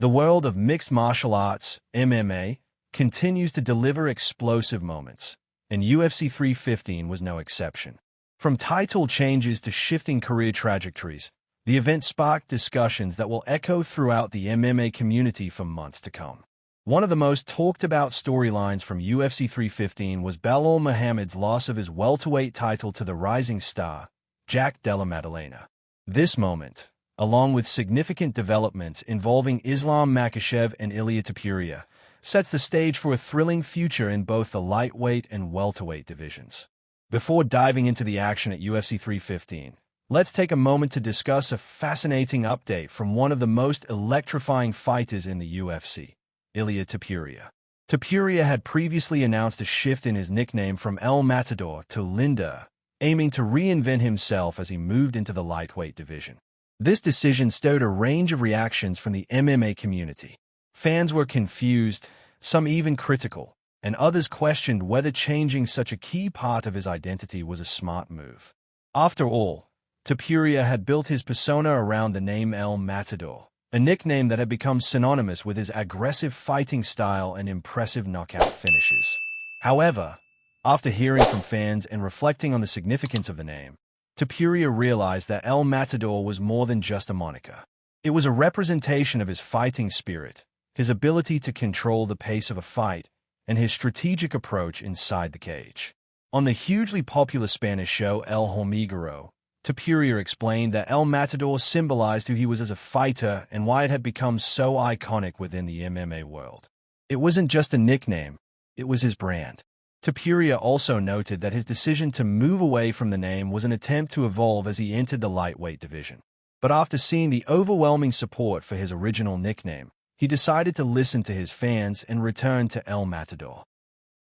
The world of mixed martial arts, MMA, continues to deliver explosive moments, and UFC 315 was no exception. From title changes to shifting career trajectories, the event sparked discussions that will echo throughout the MMA community for months to come. One of the most talked-about storylines from UFC 315 was Belal Muhammad's loss of his welterweight title to the rising star, Jack Della Maddalena. This moment, along with significant developments involving Islam Makhachev and Ilia Topuria, sets the stage for a thrilling future in both the lightweight and welterweight divisions. Before diving into the action at UFC 315, let's take a moment to discuss a fascinating update from one of the most electrifying fighters in the UFC, Ilia Topuria. Topuria had previously announced a shift in his nickname from El Matador to Linda, aiming to reinvent himself as he moved into the lightweight division. This decision stirred a range of reactions from the MMA community. Fans were confused, some even critical, and others questioned whether changing such a key part of his identity was a smart move. After all, Topuria had built his persona around the name El Matador, a nickname that had become synonymous with his aggressive fighting style and impressive knockout finishes. However, after hearing from fans and reflecting on the significance of the name, Topuria realized that El Matador was more than just a moniker. It was a representation of his fighting spirit, his ability to control the pace of a fight, and his strategic approach inside the cage. On the hugely popular Spanish show El Hormiguero, Topuria explained that El Matador symbolized who he was as a fighter and why it had become so iconic within the MMA world. It wasn't just a nickname, it was his brand. Topuria also noted that his decision to move away from the name was an attempt to evolve as he entered the lightweight division. But after seeing the overwhelming support for his original nickname, he decided to listen to his fans and return to El Matador.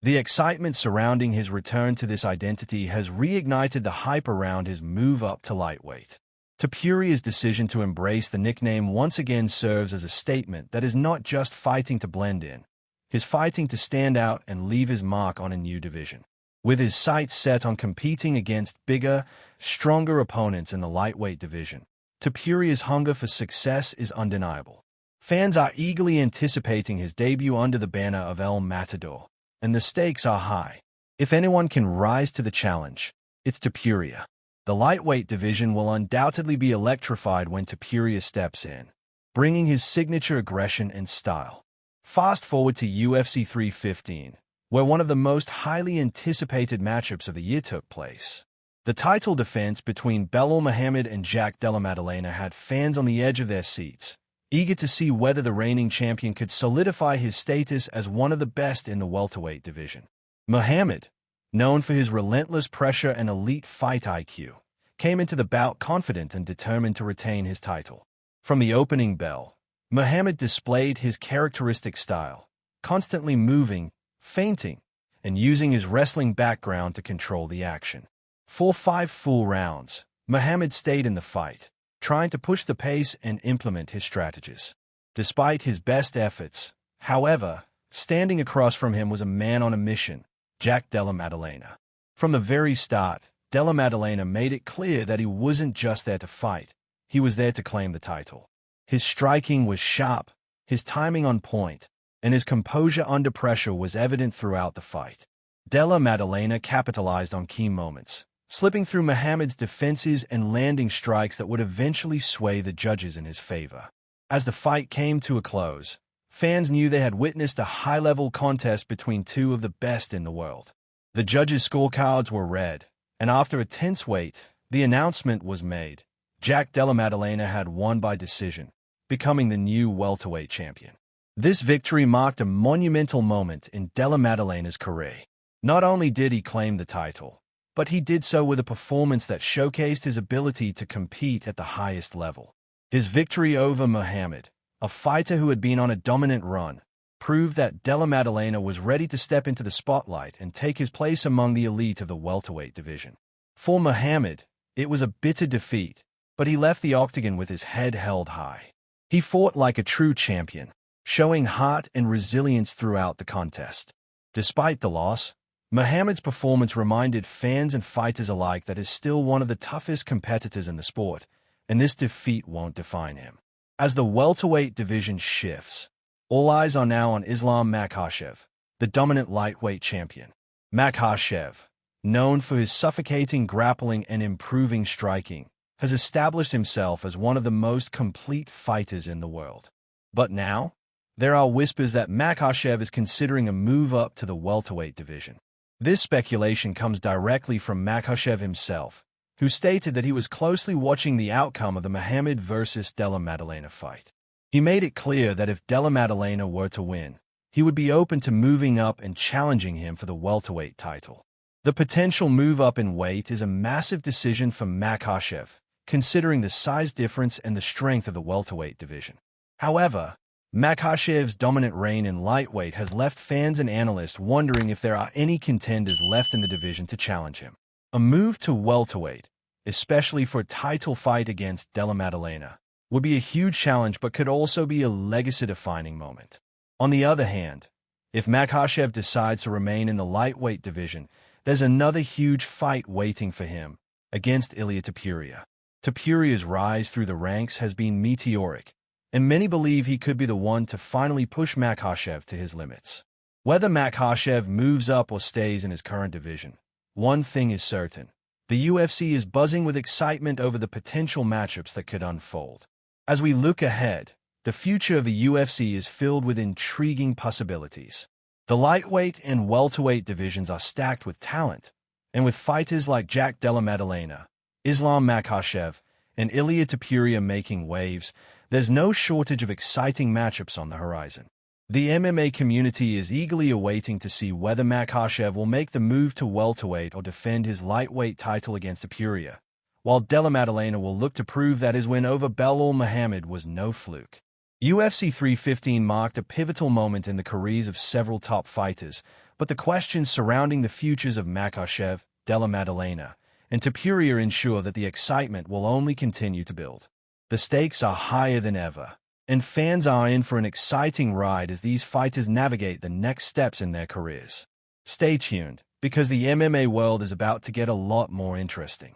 The excitement surrounding his return to this identity has reignited the hype around his move up to lightweight. Topuria's decision to embrace the nickname once again serves as a statement that is not just fighting to blend in, he's fighting to stand out and leave his mark on a new division. With his sights set on competing against bigger, stronger opponents in the lightweight division, Topuria's hunger for success is undeniable. Fans are eagerly anticipating his debut under the banner of El Matador, and the stakes are high. If anyone can rise to the challenge, it's Topuria. The lightweight division will undoubtedly be electrified when Topuria steps in, bringing his signature aggression and style. Fast forward to UFC 315, where one of the most highly anticipated matchups of the year took place. The title defense between Belal Muhammad and Jack Della Maddalena had fans on the edge of their seats, eager to see whether the reigning champion could solidify his status as one of the best in the welterweight division. Muhammad, known for his relentless pressure and elite fight IQ, came into the bout confident and determined to retain his title. From the opening bell, Muhammad displayed his characteristic style, constantly moving, feinting, and using his wrestling background to control the action. For 5 full rounds, Muhammad stayed in the fight, trying to push the pace and implement his strategies. Despite his best efforts, however, standing across from him was a man on a mission, Jack Della Maddalena. From the very start, Della Maddalena made it clear that he wasn't just there to fight, he was there to claim the title. His striking was sharp, his timing on point, and his composure under pressure was evident throughout the fight. Della Maddalena capitalized on key moments, slipping through Muhammad's defenses and landing strikes that would eventually sway the judges in his favor. As the fight came to a close, fans knew they had witnessed a high-level contest between two of the best in the world. The judges' scorecards were read, and after a tense wait, the announcement was made. Jack Della Maddalena had won by decision, becoming the new welterweight champion. This victory marked a monumental moment in Della Maddalena's career. Not only did he claim the title, but he did so with a performance that showcased his ability to compete at the highest level. His victory over Muhammad, a fighter who had been on a dominant run, proved that Della Maddalena was ready to step into the spotlight and take his place among the elite of the welterweight division. For Muhammad, it was a bitter defeat, but he left the octagon with his head held high. He fought like a true champion, showing heart and resilience throughout the contest. Despite the loss, Muhammad's performance reminded fans and fighters alike that he is still one of the toughest competitors in the sport, and this defeat won't define him. As the welterweight division shifts, all eyes are now on Islam Makhachev, the dominant lightweight champion. Makhachev, known for his suffocating grappling and improving striking, has established himself as one of the most complete fighters in the world. But now, there are whispers that Makhachev is considering a move up to the welterweight division. This speculation comes directly from Makhachev himself, who stated that he was closely watching the outcome of the Muhammad vs. Della Maddalena fight. He made it clear that if Della Maddalena were to win, he would be open to moving up and challenging him for the welterweight title. The potential move up in weight is a massive decision for Makhachev, considering the size difference and the strength of the welterweight division. However, Makhachev's dominant reign in lightweight has left fans and analysts wondering if there are any contenders left in the division to challenge him. A move to welterweight, especially for a title fight against Della Maddalena, would be a huge challenge but could also be a legacy-defining moment. On the other hand, if Makhachev decides to remain in the lightweight division, there's another huge fight waiting for him against Ilia Topuria. Topuria's rise through the ranks has been meteoric, and many believe he could be the one to finally push Makhachev to his limits. Whether Makhachev moves up or stays in his current division, one thing is certain: the UFC is buzzing with excitement over the potential matchups that could unfold. As we look ahead, the future of the UFC is filled with intriguing possibilities. The lightweight and welterweight divisions are stacked with talent, and with fighters like Jack Della Maddalena, Islam Makhachev, and Ilia Topuria making waves, there's no shortage of exciting matchups on the horizon. The MMA community is eagerly awaiting to see whether Makhachev will make the move to welterweight or defend his lightweight title against Topuria, while Della Maddalena will look to prove that his win over Belal Muhammad was no fluke. UFC 315 marked a pivotal moment in the careers of several top fighters, but the questions surrounding the futures of Makhachev, Della Maddalena, and Topuria ensure that the excitement will only continue to build. The stakes are higher than ever, and fans are in for an exciting ride as these fighters navigate the next steps in their careers. Stay tuned, because the MMA world is about to get a lot more interesting.